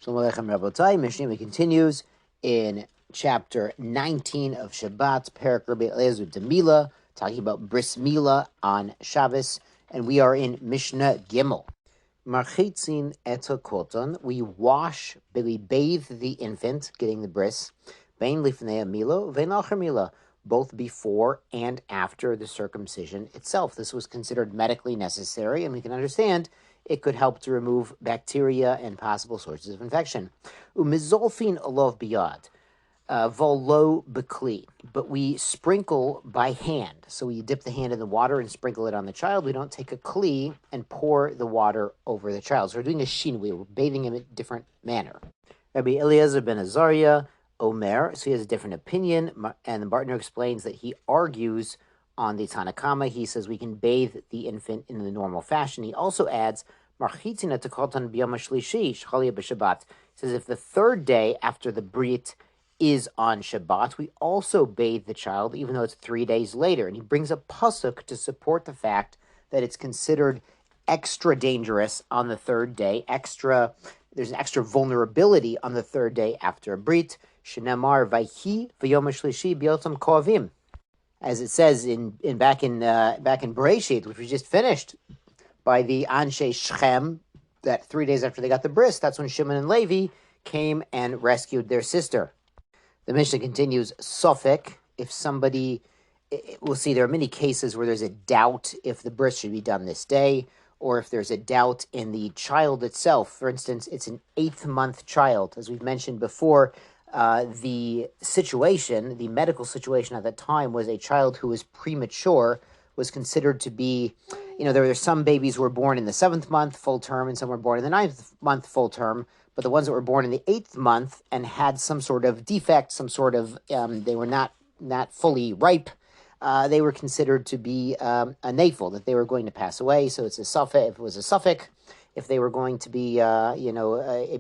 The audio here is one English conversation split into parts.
Shalom Aleichem Rabotai. Mishnah continues in chapter 19 of Shabbat, Perek Rabbi Eliezer de Milah, talking about bris Milah on Shabbos, and we are in Mishnah Gimel. Marchitzin et koton. We bathe the infant, getting the bris, bein lifnei Milah, vein acher Milah, both before and after the circumcision itself. This was considered medically necessary, and we can understand it could help to remove bacteria and possible sources of infection. Umizolfin alov biyad, volo bekli. But we sprinkle by hand. So we dip the hand in the water and sprinkle it on the child. We don't take a kli and pour the water over the child. So we're doing a shinui. We're bathing him in a different manner. Rabbi Eliezer ben Azariah, Omer, so he has a different opinion, and the Bartner explains that he argues on the Tanakama. He says we can bathe the infant in the normal fashion. He also adds, he says if the third day after the Brit is on Shabbat, we also bathe the child, even though it's 3 days later. And he brings a pasuk to support the fact that it's considered extra dangerous on the third day. There's an extra vulnerability on the third day after a Brit. Shenamar vayhi v'yom shlishi b'yotam kovim, as it says back in Bereshit, which we just finished, by the Anshe Shechem, that 3 days after they got the bris, that's when Shimon and Levi came and rescued their sister. The Mishnah continues, Sofek, if somebody, we'll see there are many cases where there's a doubt if the bris should be done this day, or if there's a doubt in the child itself. For instance, it's an 8th-month child. As we've mentioned before, the medical situation at that time was a child who was premature, was considered to be, there were some babies who were born in the 7th month full term and some were born in the 9th month full term, but the ones that were born in the 8th month and had some sort of defect, they were not fully ripe, they were considered to be a nafel, that they were going to pass away. So it's a suffix. If it was a suffix, if they were going to be, a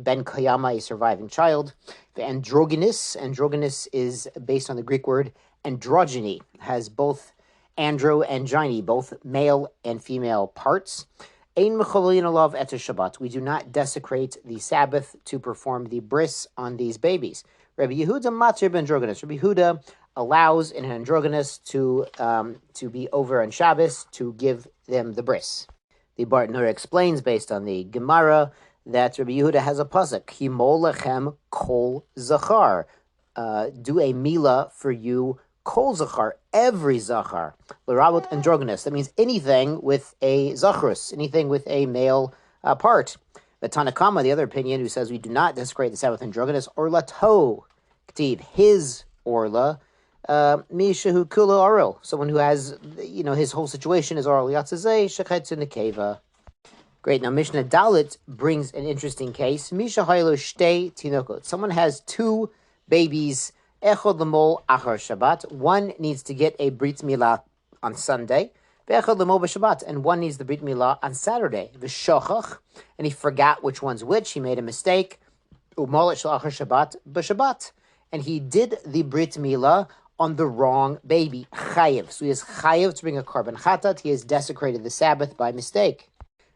ben kayama, a surviving child. The androgynous is based on the Greek word androgyny, has both andro and gyne, both male and female parts. Ein mecholin alav et Shabbat. We do not desecrate the Sabbath to perform the bris on these babies. Rabbi Yehuda matir b'androgynous. Rabbi Yehuda allows an androgynous to be over on Shabbos to give them the bris. The Bartner explains, based on the Gemara, that Rabbi Yehuda has a pasuk, Himol lechem kol zachar. Do a Milah for you, kol zachar, every zachar. L'rabot androgynous. That means anything with a zachrus, anything with a male part. The Tanakama, the other opinion, who says we do not desecrate the Sabbath androgynous, or lato, ktiv, his orla, mishahu kula oral, someone who has, his whole situation is oral yatzazeh shechetzu nekeva. Great. Now Mishnah Dalit brings an interesting case. Misha haylo shtei tinokot. Someone has 2 babies. Echad lemol achar Shabbat. One needs to get a Brit Milah on Sunday. Ve'echad lemol b'Shabbat, and one needs the Brit Milah on Saturday. V'shochach, and he forgot which one's which. He made a mistake. Umolet shel achar Shabbat b'Shabbat, and he did the Brit Milah on the wrong baby. Chayev. So he is chayev to bring a korban chatat. He has desecrated the Sabbath by mistake.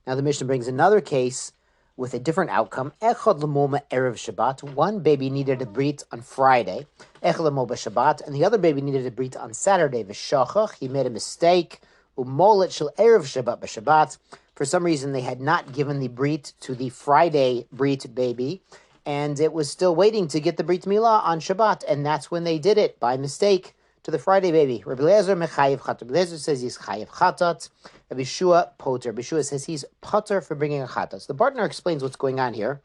Now the Mishnah brings another case with a different outcome. Echad l'moma erev Shabbat. One baby needed a brit on Friday. Echad l'mo b'Shabbat, and the other baby needed a brit on Saturday. V'shachach. He made a mistake. Umolet shel erev Shabbat b'Shabbat. For some reason, they had not given the brit to the Friday brit baby, and it was still waiting to get the Brit Milah on Shabbat, and that's when they did it, by mistake, to the Friday baby. Rabbi Eliezer mechayev chatat. Rabbi Eliezer says he's chayev chatat. Rabbi Shua poter. Rabbi Shua says he's poter for bringing a chatat. So the Bartner explains what's going on here,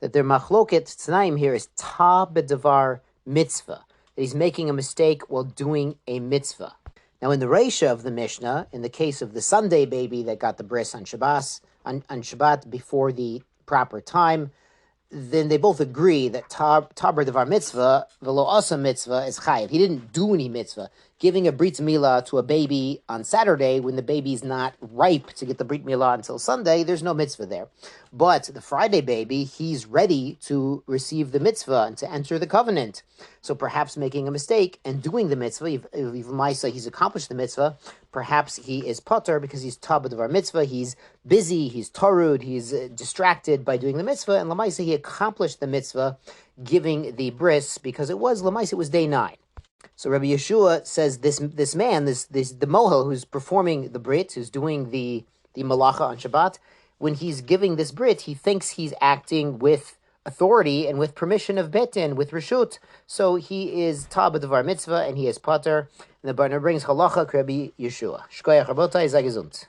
that their machloket tanaim here is ta b'davar mitzvah, that he's making a mistake while doing a mitzvah. Now in the Reisha of the Mishnah, in the case of the Sunday baby that got the bris on Shabbat before the proper time, then they both agree that taber devar mitzvah, velo asa mitzvah, is chayiv. He didn't do any mitzvah. Giving a Brit Milah to a baby on Saturday when the baby's not ripe to get the Brit Milah until Sunday, there's no mitzvah there. But the Friday baby, he's ready to receive the mitzvah and to enter the covenant. So perhaps making a mistake and doing the mitzvah, if he's accomplished the mitzvah, perhaps he is potter because he's taber devar mitzvah, he's busy, he's tarud, he's distracted by doing the mitzvah, and Lamaisa, he accomplished the mitzvah, giving the bris, because it was Lamaisa, it was day 9. So Rabbi Yeshua says this man, the mohel who's performing the Brit, who's doing the malacha on Shabbat, when he's giving this Brit, he thinks he's acting with authority and with permission of Betin, with Rishut. So he is Tabadavar mitzvah and he is Pater. And the Barna brings halacha Rabbi Yeshua. Shkoyach Rabotai, sei gesund.